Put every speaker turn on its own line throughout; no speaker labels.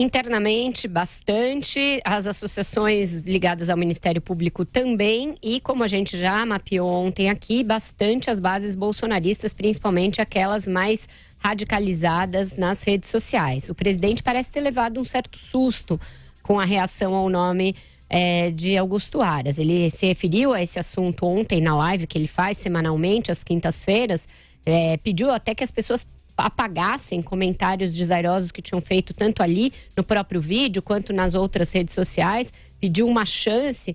Internamente, bastante, as associações ligadas ao Ministério Público também, e como a gente já mapeou ontem aqui, bastante as bases bolsonaristas, principalmente aquelas mais radicalizadas nas redes sociais. O presidente parece ter levado um certo susto com a reação ao nome de Augusto Aras. Ele se referiu a esse assunto ontem na live que ele faz semanalmente, às quintas-feiras, pediu até que as pessoas apagassem comentários desairosos que tinham feito tanto ali no próprio vídeo quanto nas outras redes sociais, pediu uma chance,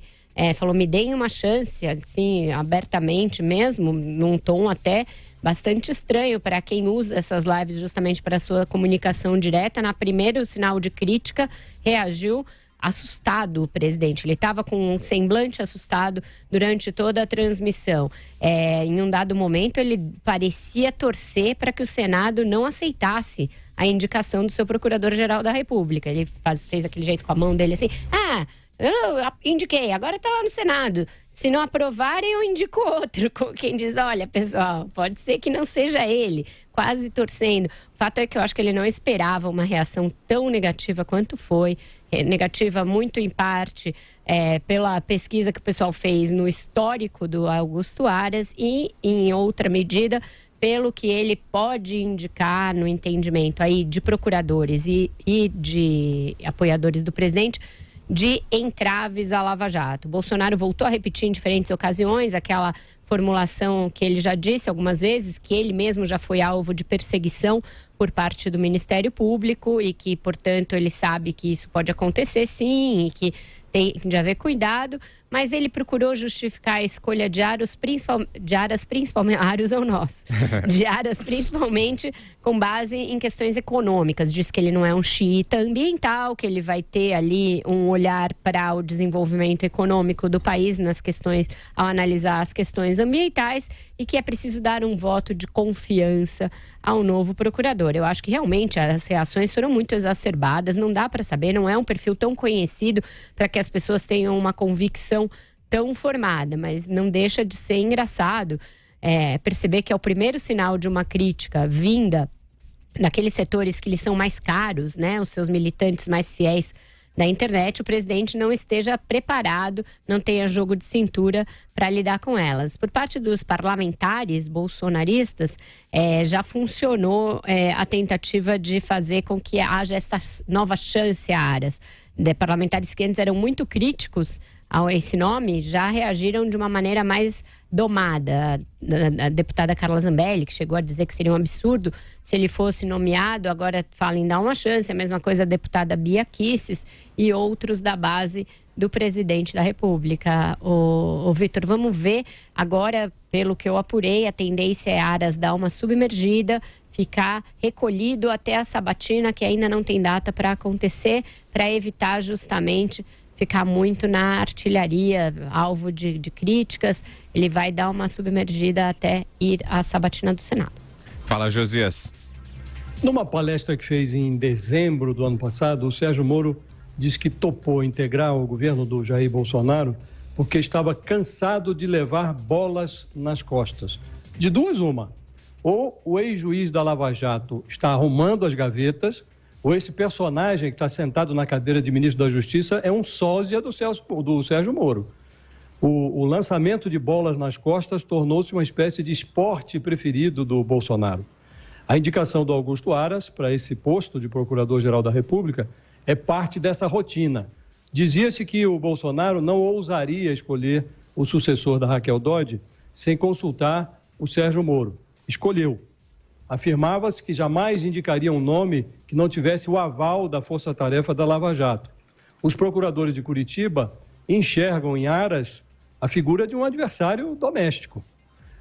falou, me deem uma chance, assim, abertamente mesmo, num tom até bastante estranho para quem usa essas lives justamente para sua comunicação direta. Na primeiro sinal de crítica, reagiu assustado o presidente. Ele estava com um semblante assustado durante toda a transmissão. Em um dado momento, ele parecia torcer para que o Senado não aceitasse a indicação do seu procurador-geral da República. Ele fez aquele jeito com a mão dele assim, eu indiquei, agora está lá no Senado. Se não aprovarem, eu indico outro. Quem diz, olha, pessoal, pode ser que não seja ele, quase torcendo. O fato é que eu acho que ele não esperava uma reação tão negativa quanto foi. Negativa muito em parte pela pesquisa que o pessoal fez no histórico do Augusto Aras e, em outra medida, pelo que ele pode indicar no entendimento aí de procuradores e de apoiadores do presidente, de entraves à Lava Jato. Bolsonaro voltou a repetir em diferentes ocasiões aquela formulação que ele já disse algumas vezes, que ele mesmo já foi alvo de perseguição por parte do Ministério Público e que, portanto, ele sabe que isso pode acontecer sim e que tem de haver cuidado, mas ele procurou justificar a escolha de Aras principalmente com base em questões econômicas. Diz que ele não é um xiita ambiental, que ele vai ter ali um olhar para o desenvolvimento econômico do país nas questões, ao analisar as questões ambientais, e que é preciso dar um voto de confiança ao novo procurador. Eu acho que realmente as reações foram muito exacerbadas, não dá para saber, não é um perfil tão conhecido para que as pessoas tenham uma convicção tão formada, mas não deixa de ser engraçado perceber que é o primeiro sinal de uma crítica vinda daqueles setores que lhes são mais caros, né, os seus militantes mais fiéis da internet, o presidente não esteja preparado, não tenha jogo de cintura para lidar com elas. Por parte dos parlamentares bolsonaristas, já funcionou a tentativa de fazer com que haja essa nova chance a Aras. Parlamentares que antes eram muito críticos a esse nome, já reagiram de uma maneira mais domada. A deputada Carla Zambelli, que chegou a dizer que seria um absurdo se ele fosse nomeado, agora fala em dar uma chance. A mesma coisa a deputada Bia Kicis e outros da base do presidente da República. O Vitor, vamos ver agora, pelo que eu apurei, a tendência é Aras dar uma submergida, ficar recolhido até a sabatina, que ainda não tem data para acontecer, para evitar justamente ficar muito na artilharia, alvo de críticas. Ele vai dar uma submergida até ir à sabatina do Senado.
Fala, Josias.
Numa palestra que fez em dezembro do ano passado, o Sérgio Moro disse que topou integrar o governo do Jair Bolsonaro porque estava cansado de levar bolas nas costas. De duas, uma. Ou o ex-juiz da Lava Jato está arrumando as gavetas, ou esse personagem que está sentado na cadeira de ministro da Justiça é um sósia do Sérgio Moro. O lançamento de bolas nas costas tornou-se uma espécie de esporte preferido do Bolsonaro. A indicação do Augusto Aras para esse posto de Procurador-Geral da República é parte dessa rotina. Dizia-se que o Bolsonaro não ousaria escolher o sucessor da Raquel Dodge sem consultar o Sérgio Moro. Escolheu. Afirmava-se que jamais indicaria um nome que não tivesse o aval da força-tarefa da Lava Jato. Os procuradores de Curitiba enxergam em Aras a figura de um adversário doméstico.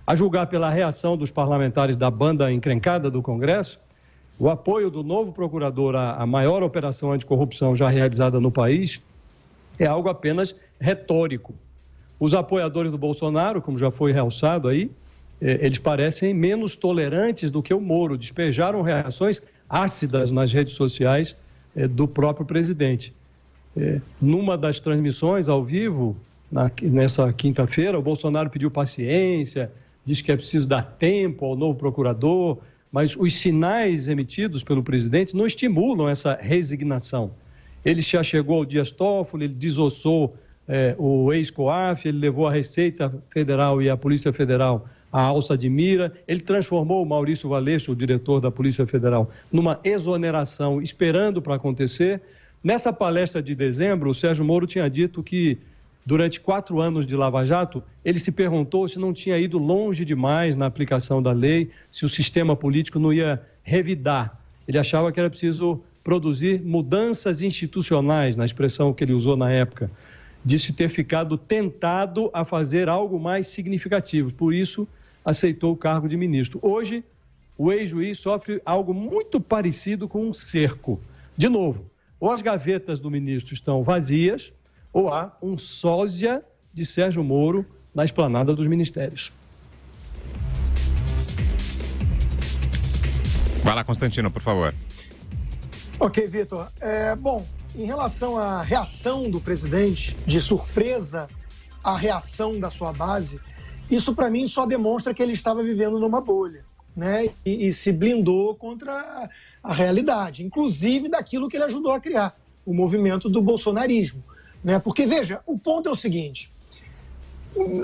A julgar pela reação dos parlamentares da banda encrencada do Congresso, o apoio do novo procurador à maior operação anticorrupção já realizada no país é algo apenas retórico. Os apoiadores do Bolsonaro, como já foi realçado aí, eles parecem menos tolerantes do que o Moro, despejaram reações ácidas nas redes sociais do próprio presidente. Numa das transmissões ao vivo, nessa quinta-feira, o Bolsonaro pediu paciência, disse que é preciso dar tempo ao novo procurador, mas os sinais emitidos pelo presidente não estimulam essa resignação. Ele já chegou ao Dias Toffoli, ele desossou o ex-COAF, ele levou a Receita Federal e a Polícia Federal à alça de mira, ele transformou o Maurício Valeixo, o diretor da Polícia Federal, numa exoneração, esperando para acontecer. Nessa palestra de dezembro, o Sérgio Moro tinha dito que, durante 4 anos de Lava Jato, ele se perguntou se não tinha ido longe demais na aplicação da lei, se o sistema político não ia revidar. Ele achava que era preciso produzir mudanças institucionais, na expressão que ele usou na época. Disse ter ficado tentado a fazer algo mais significativo. Por isso, aceitou o cargo de ministro. Hoje, o ex-juiz sofre algo muito parecido com um cerco. De novo, ou as gavetas do ministro estão vazias, ou há um sósia de Sérgio Moro na esplanada dos ministérios.
Vai lá, Constantino, por favor.
Ok, Vitor. Bom, em relação à reação do presidente, de surpresa à reação da sua base, isso para mim só demonstra que ele estava vivendo numa bolha, né? E se blindou contra a realidade, inclusive daquilo que ele ajudou a criar, o movimento do bolsonarismo, né? Porque, veja, o ponto é o seguinte,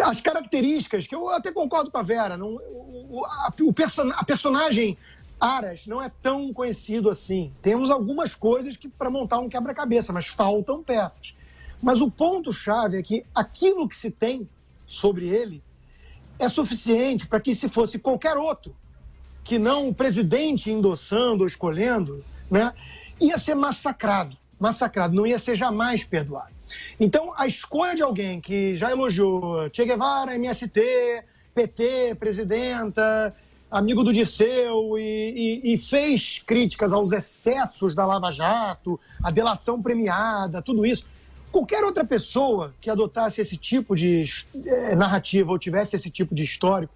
as características, que eu até concordo com a Vera, a personagem Aras não é tão conhecido assim. Temos algumas coisas para montar um quebra-cabeça, mas faltam peças. Mas o ponto-chave é que aquilo que se tem sobre ele é suficiente para que, se fosse qualquer outro, que não o presidente endossando ou escolhendo, né, ia ser massacrado, não ia ser jamais perdoado. Então, a escolha de alguém que já elogiou Che Guevara, MST, PT, presidenta, amigo do Dirceu, e fez críticas aos excessos da Lava Jato, a delação premiada, tudo isso. Qualquer outra pessoa que adotasse esse tipo de narrativa ou tivesse esse tipo de histórico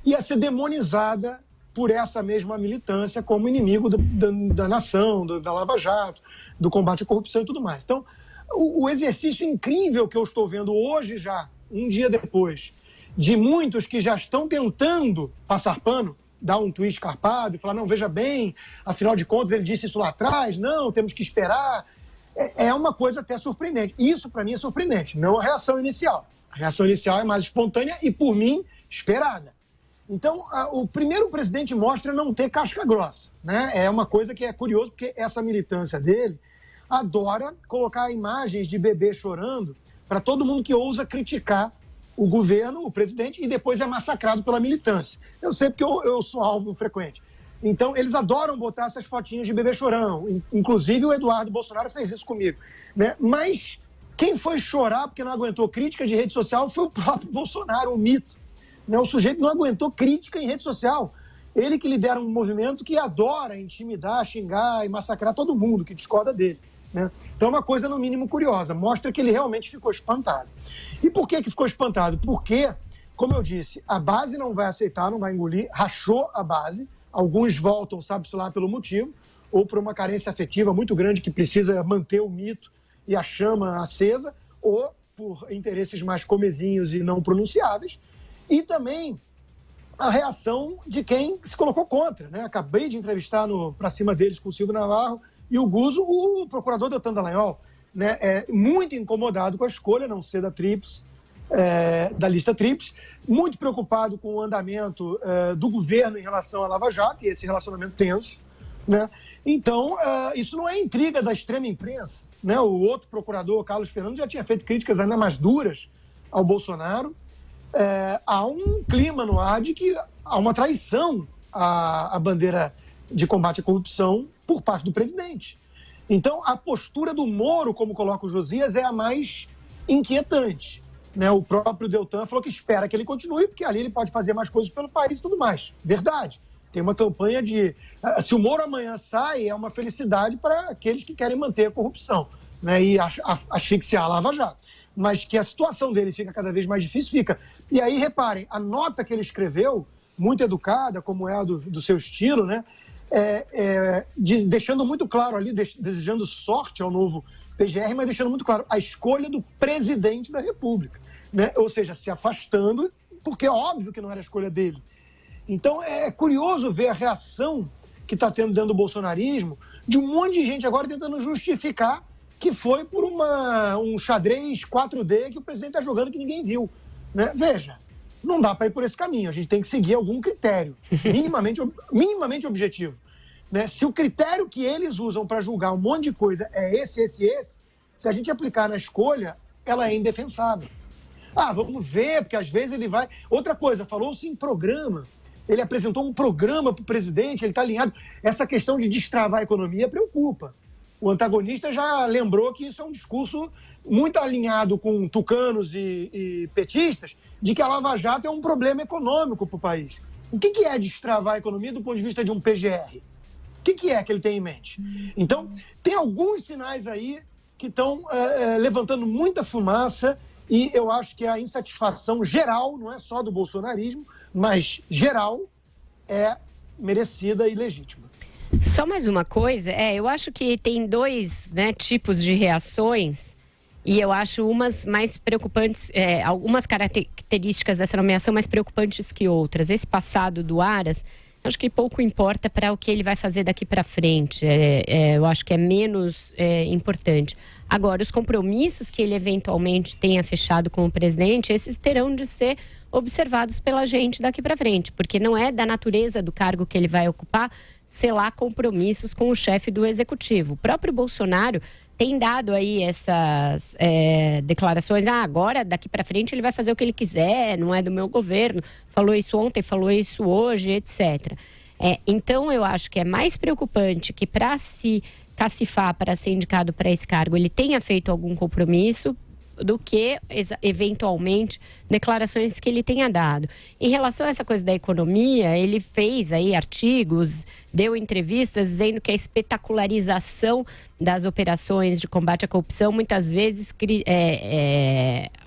ia ser demonizada por essa mesma militância como inimigo da nação, da Lava Jato, do combate à corrupção e tudo mais. Então, o exercício incrível que eu estou vendo hoje já, um dia depois, de muitos que já estão tentando passar pano, dar um tweet escarpado e falar, não, veja bem, afinal de contas ele disse isso lá atrás, não, temos que esperar. É uma coisa até surpreendente. Isso, para mim, é surpreendente, não a reação inicial. A reação inicial é mais espontânea e, por mim, esperada. Então, o primeiro presidente mostra não ter casca grossa, né? É uma coisa que é curioso, porque essa militância dele adora colocar imagens de bebê chorando para todo mundo que ousa criticar o governo, o presidente, e depois é massacrado pela militância. Eu sei porque eu sou alvo frequente. Então, eles adoram botar essas fotinhas de bebê chorão. Inclusive, o Eduardo Bolsonaro fez isso comigo, né? Mas quem foi chorar porque não aguentou crítica de rede social foi o próprio Bolsonaro, o mito, né? O sujeito não aguentou crítica em rede social. Ele que lidera um movimento que adora intimidar, xingar e massacrar todo mundo que discorda dele, né? Então é uma coisa no mínimo curiosa, mostra que ele realmente ficou espantado. E por que ficou espantado? Porque, como eu disse, a base não vai aceitar, não vai engolir, rachou a base, alguns voltam, sabe-se lá pelo motivo, ou por uma carência afetiva muito grande que precisa manter o mito e a chama acesa, ou por interesses mais comezinhos e não pronunciáveis, e também a reação de quem se colocou contra, né? Acabei de entrevistar Pra Cima Deles com o Silvio Navarro e o Guzzo, o procurador Deltan Dallagnol, né? É muito incomodado com a escolha, não ser da Tríplice, da lista Tríplice, muito preocupado com o andamento do governo em relação à Lava Jato e esse relacionamento tenso, né? Então, isso não é intriga da extrema imprensa, né? O outro procurador, Carlos Fernando, já tinha feito críticas ainda mais duras ao Bolsonaro. Há um clima no ar de que há uma traição à bandeira de combate à corrupção por parte do presidente. Então, a postura do Moro, como coloca o Josias, é a mais inquietante, né? O próprio Deltan falou que espera que ele continue, porque ali ele pode fazer mais coisas pelo país e tudo mais. Verdade. Tem uma campanha de... Se o Moro amanhã sai, é uma felicidade para aqueles que querem manter a corrupção, né? E asfixiar a Lava Jato. Mas que a situação dele fica cada vez mais difícil, fica. E aí, reparem, a nota que ele escreveu, muito educada, como é a do seu estilo, né? Deixando muito claro ali, desejando sorte ao novo PGR, mas deixando muito claro a escolha do presidente da República, né? Ou seja, se afastando, porque é óbvio que não era a escolha dele. Então, é curioso ver a reação que está tendo dentro do bolsonarismo de um monte de gente agora tentando justificar que foi por um xadrez 4D que o presidente está jogando que ninguém viu, né? Veja, não dá para ir por esse caminho. A gente tem que seguir algum critério minimamente objetivo, né? Se o critério que eles usam para julgar um monte de coisa é esse, se a gente aplicar na escolha, ela é indefensável. Vamos ver, porque às vezes ele vai... Outra coisa, falou-se em programa. Ele apresentou um programa para o presidente, ele está alinhado. Essa questão de destravar a economia preocupa. O antagonista já lembrou que isso é um discurso muito alinhado com tucanos e petistas, de que a Lava Jato é um problema econômico para o país. O que é destravar a economia do ponto de vista de um PGR? O que é que ele tem em mente? Então, tem alguns sinais aí que estão levantando muita fumaça e eu acho que a insatisfação geral, não é só do bolsonarismo, mas geral, é merecida e legítima.
Só mais uma coisa, eu acho que tem dois, né, tipos de reações e eu acho umas mais preocupantes, algumas características dessa nomeação mais preocupantes que outras. Esse passado do Aras, acho que pouco importa para o que ele vai fazer daqui para frente, eu acho que é menos importante. Agora, os compromissos que ele eventualmente tenha fechado com o presidente, esses terão de ser observados pela gente daqui para frente, porque não é da natureza do cargo que ele vai ocupar selar compromissos com o chefe do executivo. O próprio Bolsonaro tem dado aí essas declarações, agora daqui para frente ele vai fazer o que ele quiser, não é do meu governo, falou isso ontem, falou isso hoje, etc. Então eu acho que é mais preocupante que para se cacifar, para ser indicado para esse cargo, ele tenha feito algum compromisso do que, eventualmente, declarações que ele tenha dado. Em relação a essa coisa da economia, ele fez aí artigos, deu entrevistas dizendo que a espetacularização das operações de combate à corrupção muitas vezes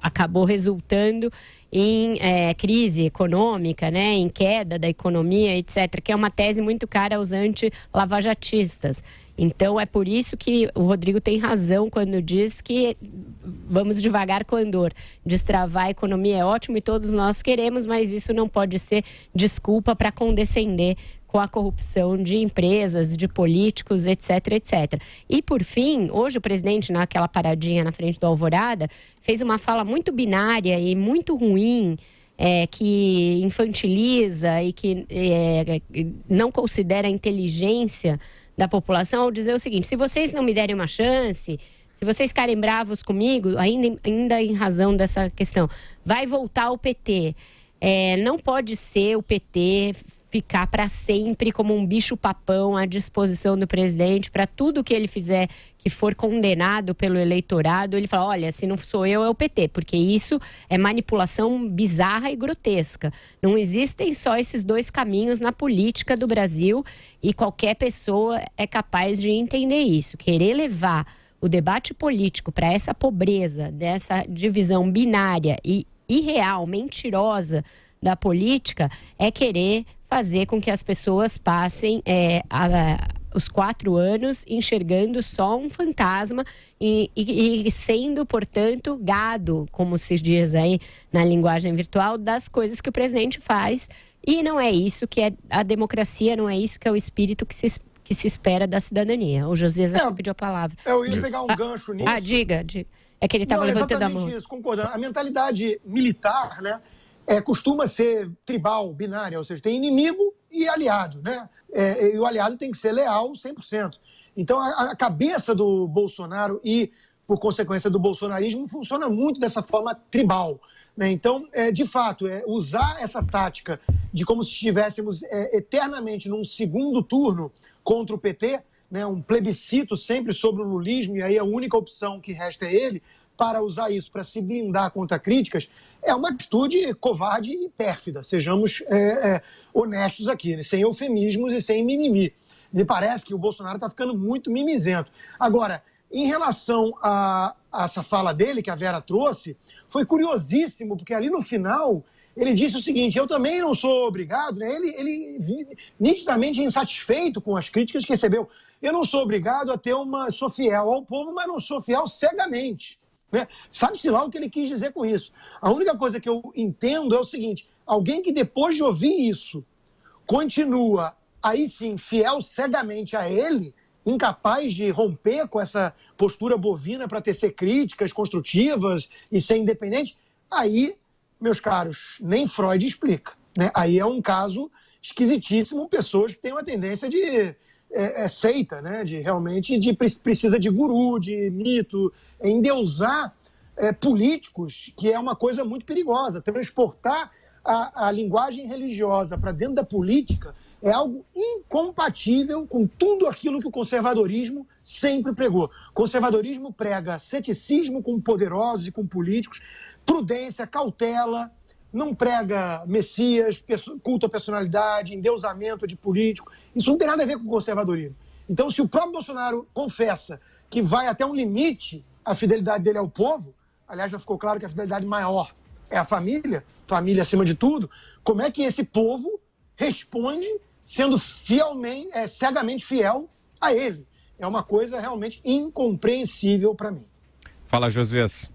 acabou resultando em crise econômica, né, em queda da economia, etc., que é uma tese muito cara aos anti-lavajatistas. Então, é por isso que o Rodrigo tem razão quando diz que vamos devagar com andor. Destravar a economia é ótimo e todos nós queremos, mas isso não pode ser desculpa para condescender com a corrupção de empresas, de políticos, etc, etc. E, por fim, hoje o presidente, naquela paradinha na frente do Alvorada, fez uma fala muito binária e muito ruim, que infantiliza e que não considera a inteligência da população, ao dizer o seguinte: se vocês não me derem uma chance, se vocês ficarem bravos comigo, ainda em razão dessa questão, vai voltar o PT. Não pode ser o PT ficar para sempre como um bicho-papão à disposição do presidente para tudo que ele fizer que for condenado pelo eleitorado, ele fala, olha, se não sou eu, é o PT, porque isso é manipulação bizarra e grotesca. Não existem só esses dois caminhos na política do Brasil e qualquer pessoa é capaz de entender isso. Querer levar o debate político para essa pobreza, dessa divisão binária e irreal, mentirosa da política, é querer fazer com que as pessoas passem os 4 anos enxergando só um fantasma e sendo, portanto, gado, como se diz aí na linguagem virtual, das coisas que o presidente faz. E não é isso que é a democracia, não é isso que é o espírito que se espera da cidadania. O Josias pediu a palavra.
Eu ia pegar um gancho nisso.
Diga. É que ele estava levantando a mão.
Exatamente isso, concordando. A mentalidade militar, né, costuma ser tribal, binária, ou seja, tem inimigo e aliado, né? E o aliado tem que ser leal 100%. Então, a cabeça do Bolsonaro e, por consequência, do bolsonarismo funciona muito dessa forma tribal, né? Então, de fato, usar essa tática de como se estivéssemos eternamente num segundo turno contra o PT, né, um plebiscito sempre sobre o lulismo, e aí a única opção que resta é ele, para usar isso para se blindar contra críticas, é uma atitude covarde e pérfida. Sejamos honestos aqui, né? Sem eufemismos e sem mimimi. Me parece que o Bolsonaro está ficando muito mimizento. Agora, em relação a essa fala dele, que a Vera trouxe, foi curiosíssimo, porque ali no final ele disse o seguinte: eu também não sou obrigado, né? Ele nitidamente insatisfeito com as críticas que recebeu. Eu não sou obrigado sou fiel ao povo, mas não sou fiel cegamente. Né? Sabe-se lá o que ele quis dizer com isso. A única coisa que eu entendo é o seguinte: alguém que depois de ouvir isso continua, aí sim, fiel cegamente a ele, incapaz de romper com essa postura bovina para tecer críticas construtivas e ser independente, aí, meus caros, nem Freud explica, né? Aí é um caso esquisitíssimo, pessoas que têm uma tendência de seita, né? Precisa de guru, de mito, endeusar políticos, que é uma coisa muito perigosa. Transportar a linguagem religiosa para dentro da política é algo incompatível com tudo aquilo que o conservadorismo sempre pregou. O conservadorismo prega ceticismo com poderosos e com políticos, prudência, cautela, não prega messias, culto à personalidade, endeusamento de político. Isso não tem nada a ver com o conservadorismo. Então, se o próprio Bolsonaro confessa que vai até um limite a fidelidade dele ao povo, aliás, já ficou claro que a fidelidade maior é a família acima de tudo, como é que esse povo responde sendo cegamente fiel a ele? É uma coisa realmente incompreensível para mim.
Fala, Josias.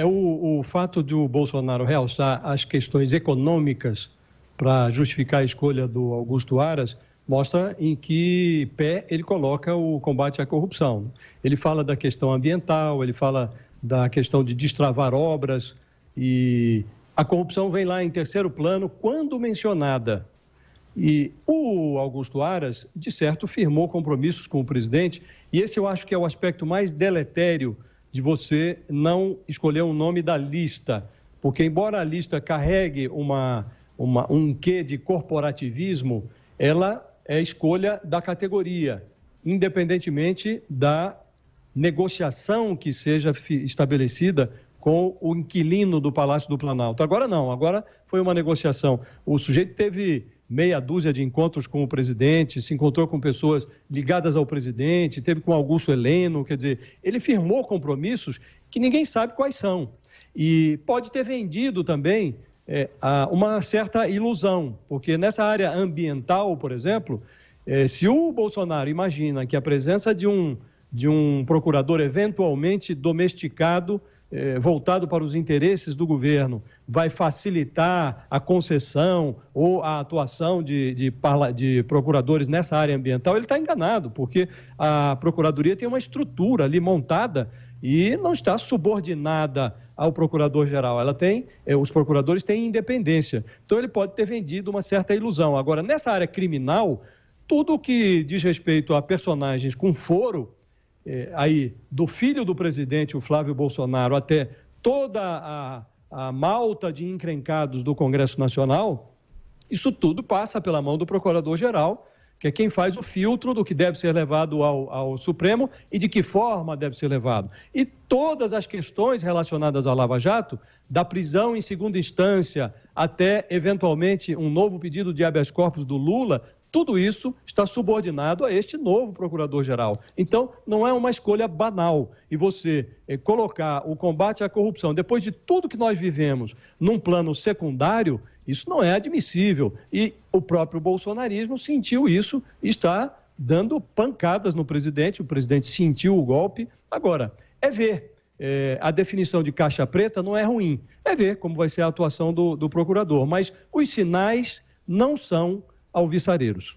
O fato de o Bolsonaro realçar as questões econômicas para justificar a escolha do Augusto Aras mostra em que pé ele coloca o combate à corrupção. Ele fala da questão ambiental, ele fala da questão de destravar obras, e a corrupção vem lá em terceiro plano quando mencionada. E o Augusto Aras, de certo, firmou compromissos com o presidente, e esse eu acho que é o aspecto mais deletério de você não escolher um nome da lista, porque embora a lista carregue um quê de corporativismo, ela é escolha da categoria, independentemente da negociação que seja estabelecida com o inquilino do Palácio do Planalto. Agora não, agora foi uma negociação. O sujeito teve meia dúzia de encontros com o presidente, se encontrou com pessoas ligadas ao presidente, teve com Augusto Heleno, quer dizer, ele firmou compromissos que ninguém sabe quais são. E pode ter vendido também uma certa ilusão, porque nessa área ambiental, por exemplo, se o Bolsonaro imagina que a presença de um procurador eventualmente domesticado, voltado para os interesses do governo, vai facilitar a concessão ou a atuação de procuradores nessa área ambiental, ele está enganado, porque a Procuradoria tem uma estrutura ali montada e não está subordinada ao procurador-geral. Os procuradores têm independência. Então, ele pode ter vendido uma certa ilusão. Agora, nessa área criminal, tudo o que diz respeito a personagens com foro, aí do filho do presidente, o Flávio Bolsonaro, até toda a malta de encrencados do Congresso Nacional, isso tudo passa pela mão do Procurador-Geral, que é quem faz o filtro do que deve ser levado ao Supremo e de que forma deve ser levado. E todas as questões relacionadas ao Lava Jato, da prisão em segunda instância até, eventualmente, um novo pedido de habeas corpus do Lula, tudo isso está subordinado a este novo Procurador-Geral. Então, não é uma escolha banal. E você colocar o combate à corrupção, depois de tudo que nós vivemos, num plano secundário, isso não é admissível. E o próprio bolsonarismo sentiu isso e está dando pancadas no presidente. O presidente sentiu o golpe. Agora, ver. A definição de caixa preta não é ruim. É ver como vai ser a atuação do procurador. Mas os sinais não são alvissareiros.